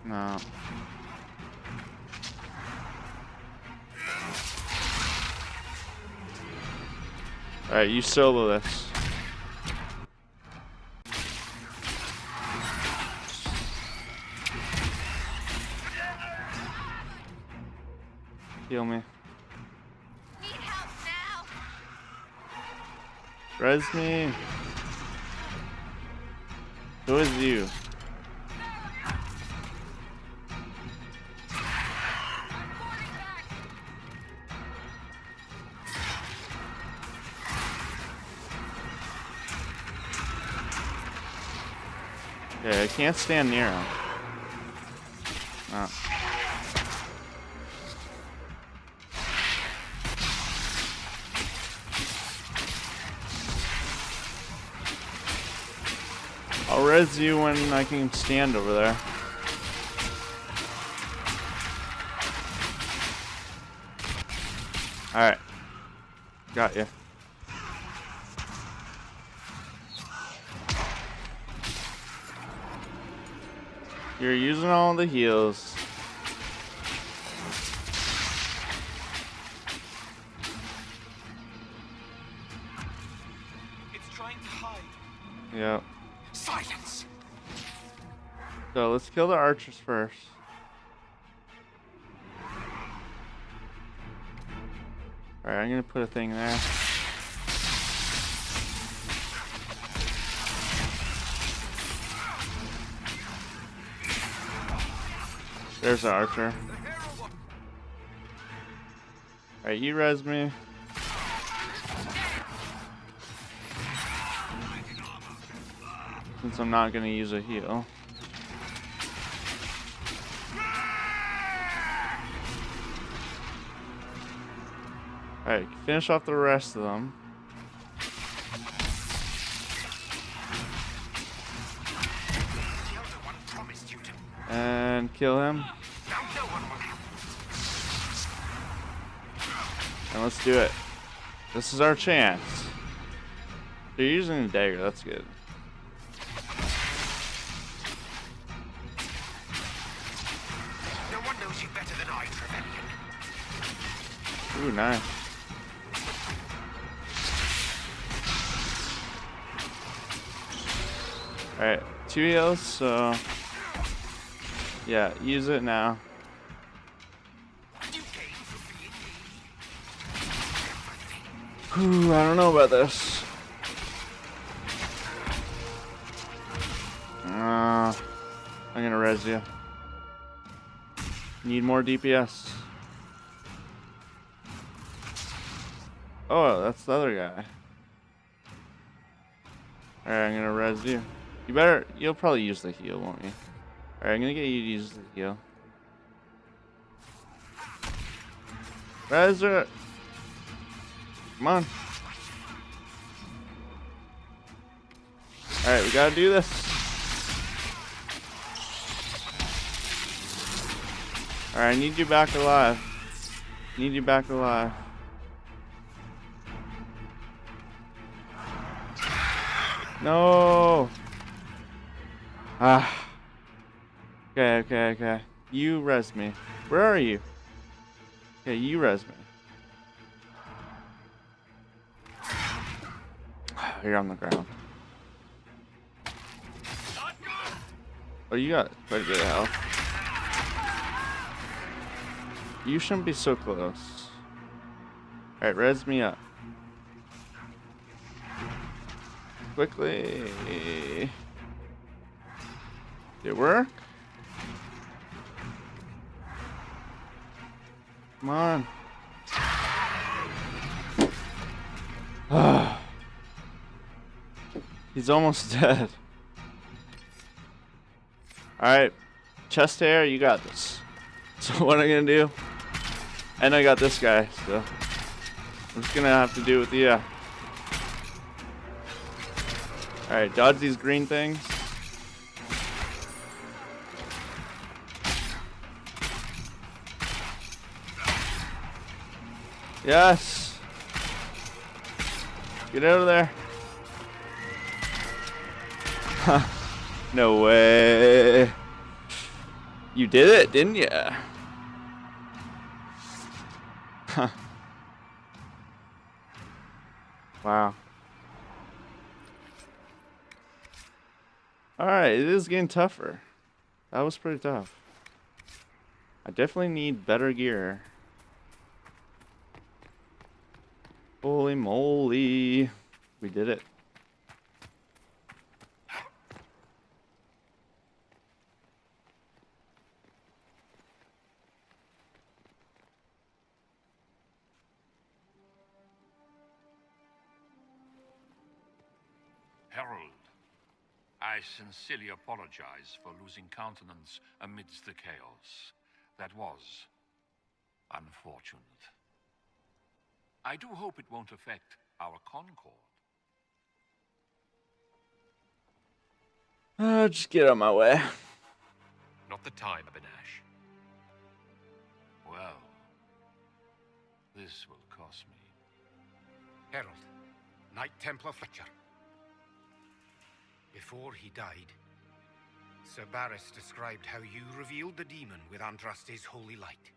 No. Alright, you solo this. Heal me. Need help now. Res me. Who is you? Yeah, I can't stand near him. Oh. I'll res you when I can stand over there. Alright. Got you. You're using all the heals. It's trying to hide. Yep. Silence. So let's kill the archers first. Alright, I'm gonna put a thing there. There's the archer. Alright, you res me. Since I'm not gonna use a heal. Alright, finish off the rest of them. And kill him. And let's do it. This is our chance. They're using a dagger, that's good. No one knows you better than I, Trevelyan. Ooh, nice. Alright, 2 heals, so yeah, use it now. Whew, I don't know about this. I'm gonna res you. Need more DPS. Oh, that's the other guy. Alright, I'm gonna res you. You'll probably use the heal, won't you? Alright, I'm gonna get you to use the heal. Res it! Come on. Alright, we gotta do this. Alright, I need you back alive. Need you back alive. No! Ah. Okay. You res me. Where are you? Okay, you res me. You're on the ground. Oh, you got quite a bit of health. You shouldn't be so close. Alright, res me up. Quickly. Did it work? Come on. He's almost dead. Alright. Chest hair, you got this. So what am I gonna do? And I got this guy, so I'm just gonna have to do it with the Alright, dodge these green things. Yes! Get out of there. No way. You did it, didn't you? Huh. Wow. Alright, it is getting tougher. That was pretty tough. I definitely need better gear. Holy moly. We did it. Herald, I sincerely apologize for losing countenance amidst the chaos. That was unfortunate. I do hope it won't affect our concord. Just get out of my way. Not the time, Abinash. Well, this will cost me. Herald, Knight Templar Fletcher. Before he died, Sir Barris described how you revealed the demon with Andraste's holy light.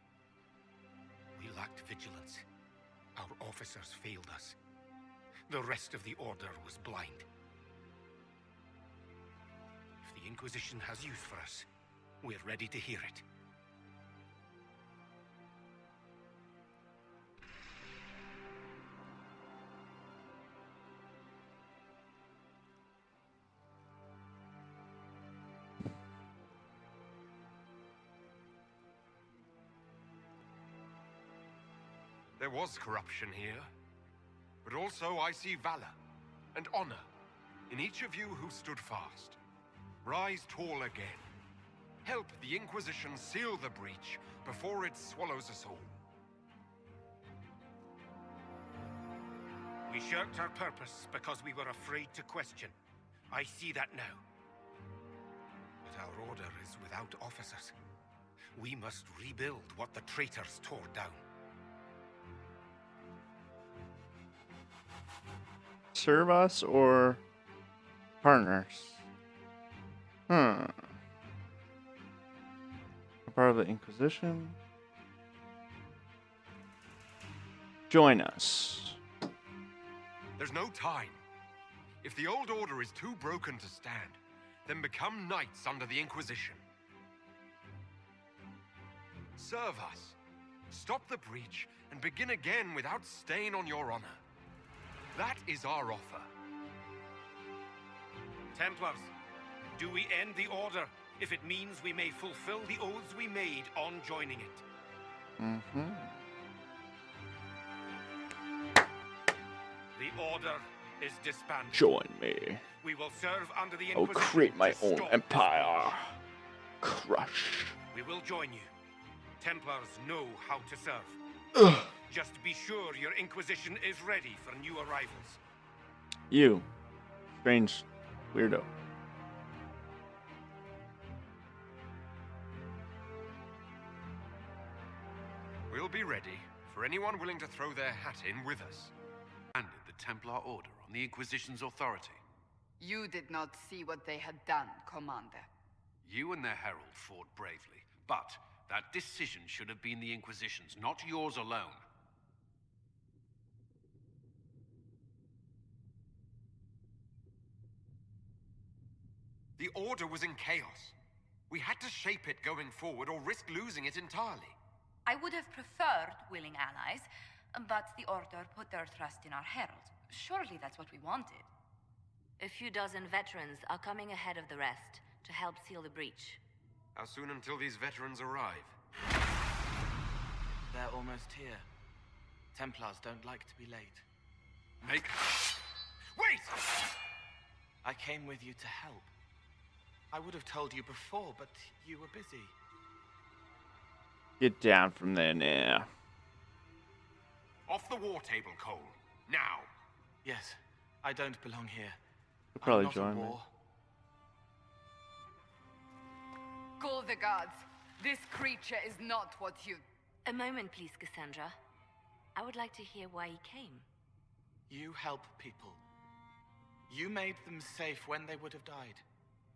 We lacked vigilance. Our officers failed us. The rest of the Order was blind. If the Inquisition has use for us, we're ready to hear it. There was corruption here, but also I see valor and honor in each of you who stood fast. Rise tall again. Help the Inquisition seal the breach before it swallows us all. We shirked our purpose because we were afraid to question. I see that now. But our Order is without officers. We must rebuild what the traitors tore down. Serve us or partners? A part of the Inquisition. Join us. There's no time. If the old order is too broken to stand, then become knights under the Inquisition. Serve us. Stop the breach and begin again without stain on your honor. That is our offer. Templars, do we end the Order if it means we may fulfill the oaths we made on joining it? The Order is disbanded. Join me. We will serve under the I'll Inquisition. create my to own stop empire. this Crush. breach. We will join you. Templars know how to serve. Ugh. Just be sure your Inquisition is ready for new arrivals. You. Strange weirdo. We'll be ready for anyone willing to throw their hat in with us. Handed the Templar Order on the Inquisition's authority. You did not see what they had done, Commander. You and their herald fought bravely, but that decision should have been the Inquisition's, not yours alone. The Order was in chaos. We had to shape it going forward or risk losing it entirely. I would have preferred willing allies, but the Order put their trust in our herald. Surely that's what we wanted. A few dozen veterans are coming ahead of the rest to help seal the breach. How soon until these veterans arrive? They're almost here. Templars don't like to be late. Make... Wait! I came with you to help. I would have told you before, but you were busy. Get down from there now. Off the war table, Cole. Now. Yes, I don't belong here. You'll probably I'm not join at me. war. Call the guards. This creature is not what you... A moment, please, Cassandra. I would like to hear why he came. You help people. You made them safe when they would have died.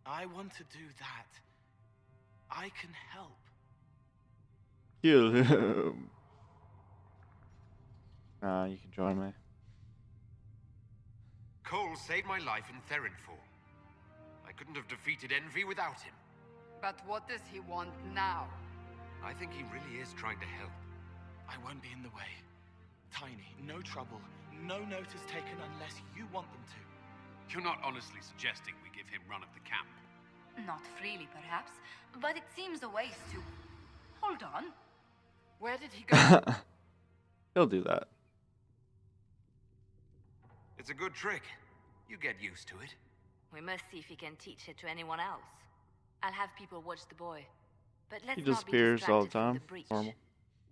I want to do that. I can help. Kill him. Nah, you can join me. Cole saved my life in Therenfall. I couldn't have defeated Envy without him. But what does he want now? I think he really is trying to help. I won't be in the way. Tiny, no trouble, no notice taken unless you want them to. You're not honestly suggesting we give him run of the camp? Not freely, perhaps, but it seems a waste to... Hold on. Where did he go? He'll do that. It's a good trick. You get used to it. We must see if he can teach it to anyone else. I'll have people watch the boy. But let's He not be disappears all the distracted from time. the breach. Normal.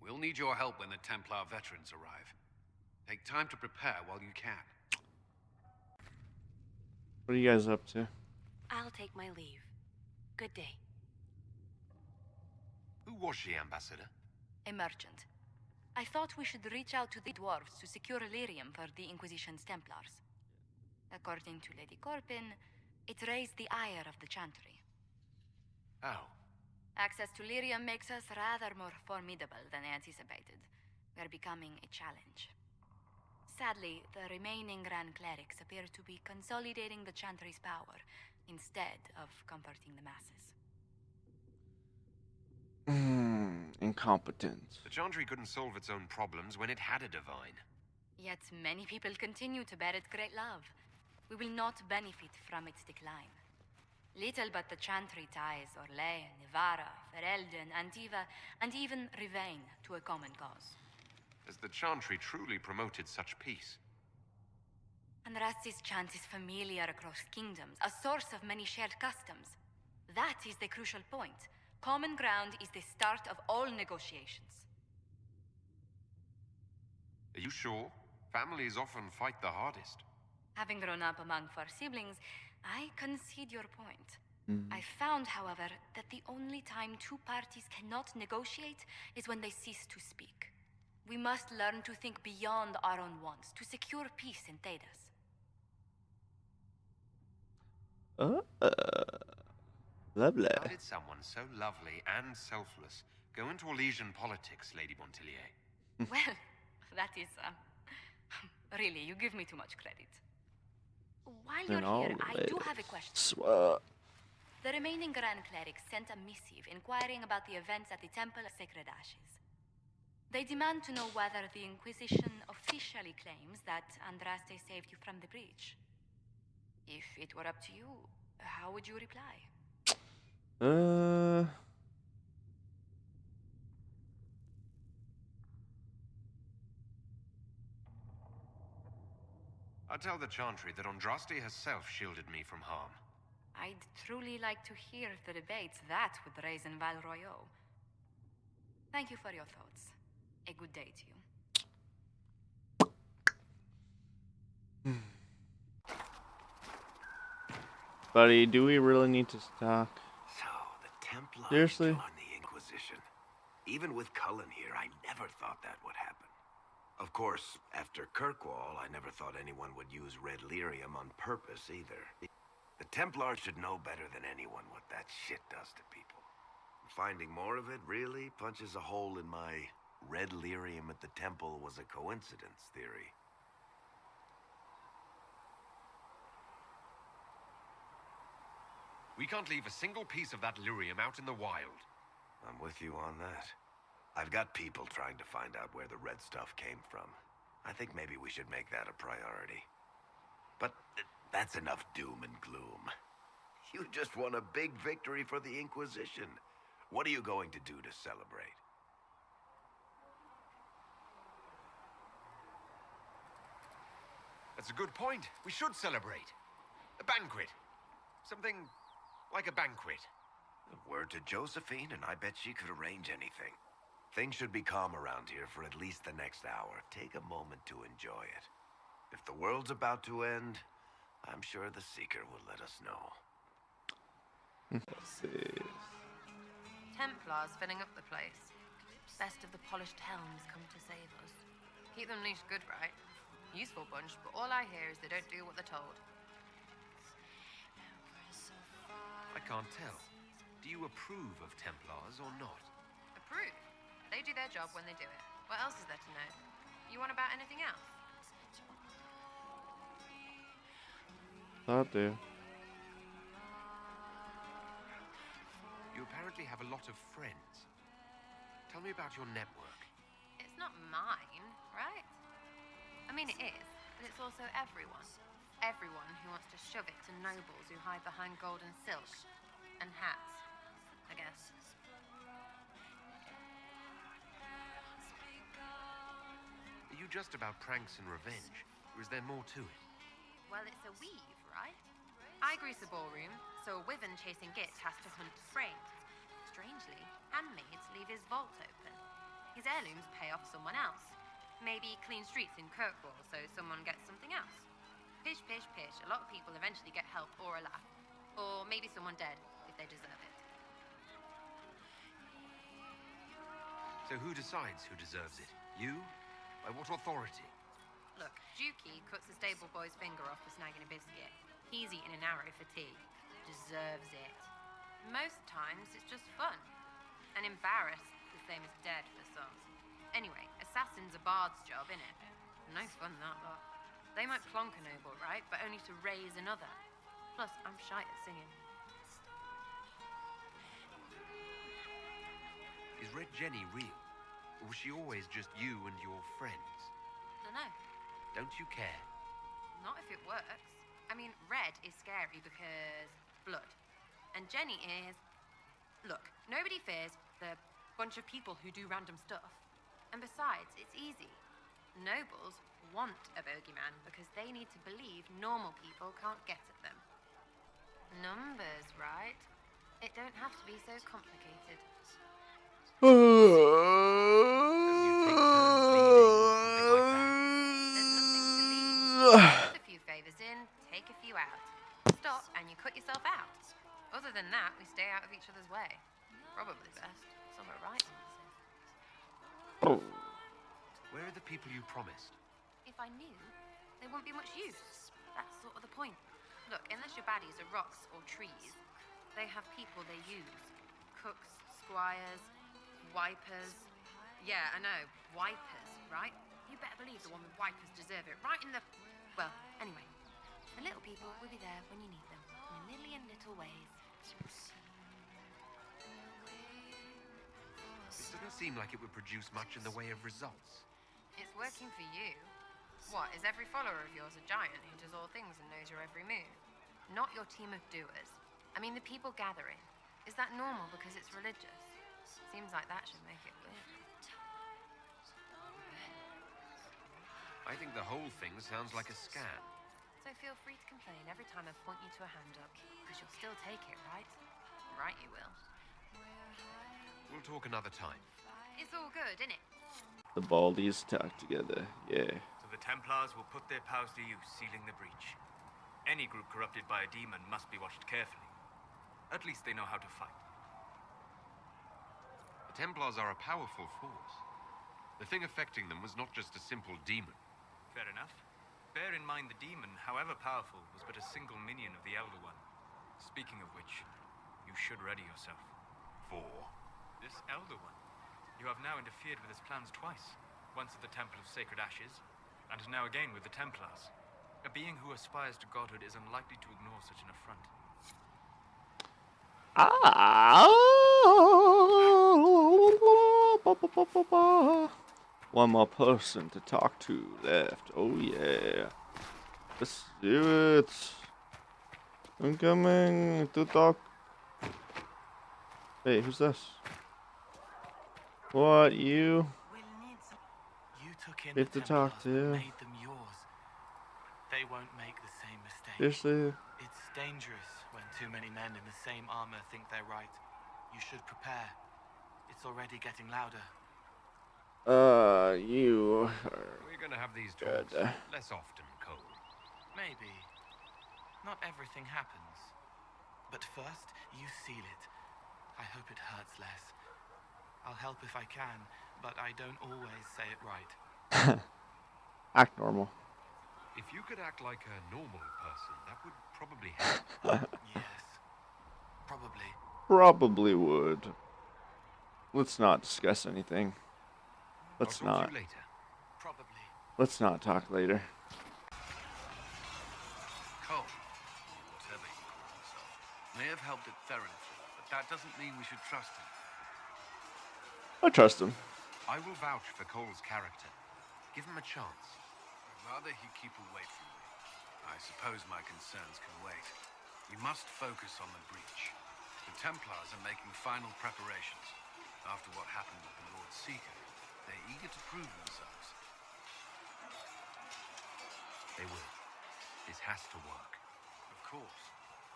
We'll need your help when the Templar veterans arrive. Take time to prepare while you can. What are you guys up to? I'll take my leave. Good day. Who was she, Ambassador? A merchant. I thought we should reach out to the dwarves to secure lyrium for the Inquisition's Templars. According to Lady Corpin, it raised the ire of the Chantry. How? Access to lyrium makes us rather more formidable than anticipated. We're becoming a challenge. Sadly, the remaining Grand Clerics appear to be consolidating the Chantry's power instead of comforting the masses. Incompetence. The Chantry couldn't solve its own problems when it had a divine. Yet many people continue to bear it great love. We will not benefit from its decline. Little but the Chantry ties Orlais, Nivara, Ferelden, Antiva, and even Rivain to a common cause. Has the Chantry truly promoted such peace? Andrasti's chant is familiar across kingdoms, a source of many shared customs. That is the crucial point. Common ground is the start of all negotiations. Are you sure? Families often fight the hardest. Having grown up among four siblings, I concede your point. I found, however, that the only time two parties cannot negotiate is when they cease to speak. We must learn to think beyond our own wants, to secure peace in Thedas. Blah blah. How did someone so lovely and selfless go into Elysian politics, Lady Montillier? Well, that is, really, you give me too much credit. While In you're all here, I do ways. have a question. Swap. The remaining Grand Clerics sent a missive inquiring about the events at the Temple of Sacred Ashes. They demand to know whether the Inquisition officially claims that Andraste saved you from the breach. If it were up to you, how would you reply? I tell the Chantry that Andraste herself shielded me from harm. I'd truly like to hear the debates that would raise in Val Royeaux. Thank you for your thoughts. A good day to you. Buddy, do we really need to talk? So, the Templars Seriously? joined the Inquisition. Even with Cullen here, I never thought that would happen. Of course, after Kirkwall, I never thought anyone would use red lyrium on purpose either. The Templars should know better than anyone what that shit does to people. Finding more of it really punches a hole in my red lyrium at the temple was a coincidence theory. We can't leave a single piece of that lyrium out in the wild. I'm with you on that. I've got people trying to find out where the red stuff came from. I think maybe we should make that a priority. But that's enough doom and gloom. You just won a big victory for the Inquisition. What are you going to do to celebrate? That's a good point. We should celebrate. A banquet. Something like a banquet. A word to Josephine, and I bet she could arrange anything. Things should be calm around here for at least the next hour. Take a moment to enjoy it. If the world's about to end, I'm sure the Seeker will let us know. Let's see. Templars filling up the place. Best of the polished helms come to save us. Keep them leashed good, right? Useful bunch, but all I hear is they don't do what they're told. I can't tell. Do you approve of Templars or not? Approve. They do their job when they do it. What else is there to know? You want about anything else? Thought there. You apparently have a lot of friends. Tell me about your network. It's not mine, right? I mean, it is, but it's also everyone. Everyone who wants to shove it to nobles who hide behind gold and silk. And hats, I guess. Are you just about pranks and revenge, or is there more to it? Well, it's a weave, right? I grease a ballroom, so a wyvern chasing Git has to hunt frames. Strangely, handmaids leave his vault open. His heirlooms pay off someone else. Maybe clean streets in Kirkwall so someone gets something else. Pish, pish, pish. A lot of people eventually get help or a laugh. Or maybe someone dead, if they deserve it. So who decides who deserves it? You? By what authority? Look, Dukey cuts the stable boy's finger off for snagging a biscuit. He's eating an arrow for tea. Deserves it. Most times, it's just fun. And embarrassed, the same as dead for some. Anyway, assassin's a bard's job, innit? No fun, that lot. They might plonk a noble, right? But only to raise another. Plus, I'm shy at singing. Is Red Jenny real? Or was she always just you and your friends? Dunno. Don't you care? Not if it works. I mean, red is scary because blood. And Jenny is... Look, nobody fears the bunch of people who do random stuff. And besides, it's easy. Nobles want a bogeyman because they need to believe normal people can't get at them. Numbers, right? It don't have to be so complicated. Put a few favors in, take a few out. Stop and you cut yourself out. Other than that, we stay out of each other's way. Probably best. Some are right. Where are the people you promised? If I knew, there wouldn't be much use. That's sort of the point. Look, unless your baddies are rocks or trees, they have people they use. Cooks, squires, wipers. Yeah, I know, wipers, right? You better believe the one with wipers deserve it. Right in the... Well, anyway. The little people will be there when you need them. In a million little ways. This doesn't seem like it would produce much in the way of results. It's working for you. What, is every follower of yours a giant who does all things and knows your every move? Not your team of doers. I mean the people gathering. Is that normal because it's religious? Seems like that should make it weird. I think the whole thing sounds like a scam. So feel free to complain every time I point you to a hand up, because you'll still take it, right? Right you will. We'll talk another time. It's all good, innit? The Baldies talk together, yeah. So the Templars will put their powers to use, sealing the breach. Any group corrupted by a demon must be watched carefully. At least they know how to fight. The Templars are a powerful force. The thing affecting them was not just a simple demon. Fair enough. Bear in mind the demon, however powerful, was but a single minion of the Elder One. Speaking of which, you should ready yourself. For? This Elder One. You have now interfered with his plans twice. Once at the Temple of Sacred Ashes, and now again with the Templars. A being who aspires to godhood is unlikely to ignore such an affront. One more person to talk to left. Oh yeah. Let's do it. I'm coming to talk. Hey, who's this? What, you? You took in We have to talk to you. made them yours. They won't make the same mistake. Seriously? It's dangerous when too many men in the same armor think they're right. You should prepare. It's already getting louder. You We're gonna have these talks good. less often, Cole. Maybe. Not everything happens. But first, you seal it. I hope it hurts less. I'll help if I can, but I don't always say it right. Act normal. If you could act like a normal person, that would probably help. Yes. Probably. probably would. Let's not discuss anything. Let's I'll talk not. to you later. Probably. Let's not talk later. Cole, whatever he calls himself, may have helped at Theronford, but that doesn't mean we should trust him. I trust him. I will vouch for Cole's character. Give him a chance. I'd rather he keep away from me. I suppose my concerns can wait. You must focus on the breach. The Templars are making final preparations. After what happened with the Lord Seeker, they're eager to prove themselves. They will. This has to work. Of course.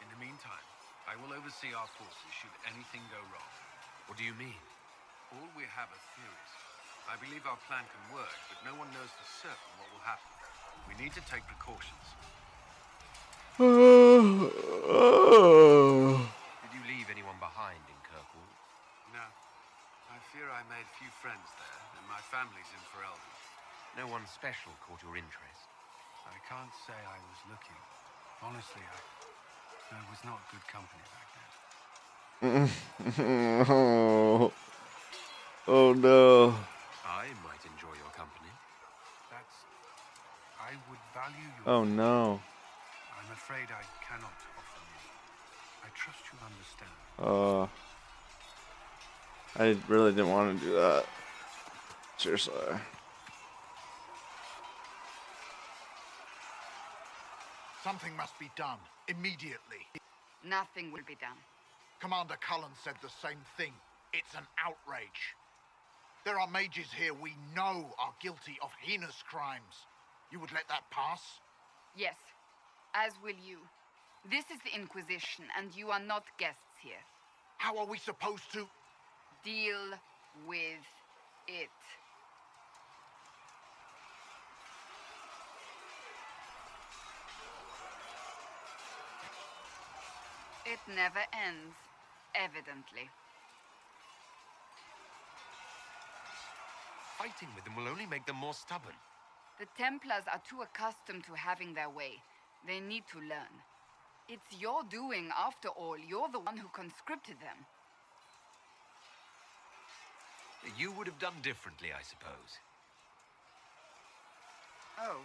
In the meantime, I will oversee our forces should anything go wrong. What do you mean? All we have are theories. I believe our plan can work, but no one knows for certain what will happen. We need to take precautions. Did you leave anyone behind in Kirkwall? No. I fear I made few friends there, and my family's in Ferelden. No one special caught your interest? I can't say I was looking. Honestly, I was not good company back then. Oh no. I might enjoy your company. I would value your... Oh no. I'm afraid I cannot offer you. I trust you understand. I really didn't want to do that. Seriously. Something must be done, immediately. Nothing will be done. Commander Cullen said the same thing. It's an outrage. There are mages here we know are guilty of heinous crimes. You would let that pass? Yes, as will you. This is the Inquisition, and you are not guests here. How are we supposed to... Deal with it. It never ends, evidently. Fighting with them will only make them more stubborn. The Templars are too accustomed to having their way. They need to learn. It's your doing, after all. You're the one who conscripted them. You would have done differently, I suppose. Oh.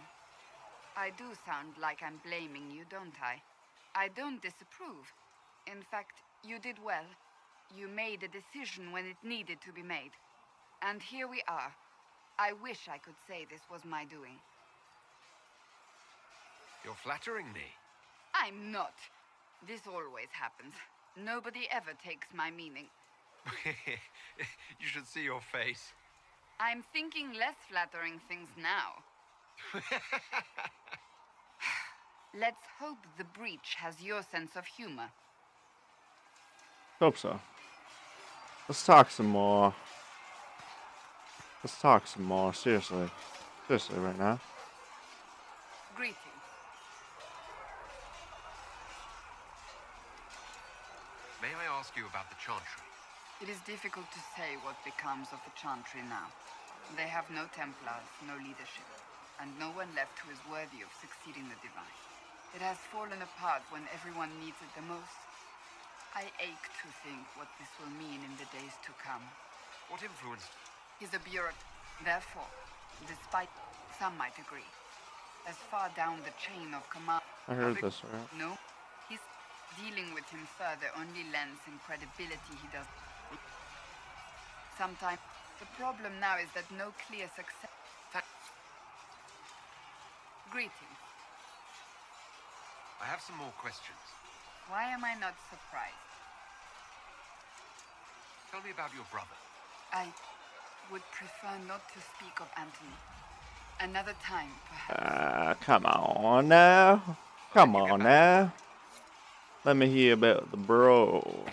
I do sound like I'm blaming you, don't I? I don't disapprove. In fact, you did well. You made a decision when it needed to be made. And here we are. I wish I could say this was my doing. You're flattering me. I'm not. This always happens. Nobody ever takes my meaning. You should see your face. I'm thinking less flattering things now. Let's hope the breach has your sense of humor. Hope so. Let's talk some more. Let's talk some more. Seriously. Seriously, right now. Greetings. May I ask you about the Chantry? It is difficult to say what becomes of the Chantry now. They have no Templars, no leadership, and no one left who is worthy of succeeding the Divine. It has fallen apart when everyone needs it the most. I ache to think what this will mean in the days to come. What influenced? He's a bureaucrat. Therefore, despite some might agree, as far down the chain of command... I heard this, right? No, he's dealing with him further only lends in credibility he does. Sometimes, the problem now is that no clear success... Greetings. I have some more questions. Why am I not surprised? Tell me about your brother. I would prefer not to speak of Anthony. Another time, perhaps. Come on now. Come on now. Let me hear about the bro.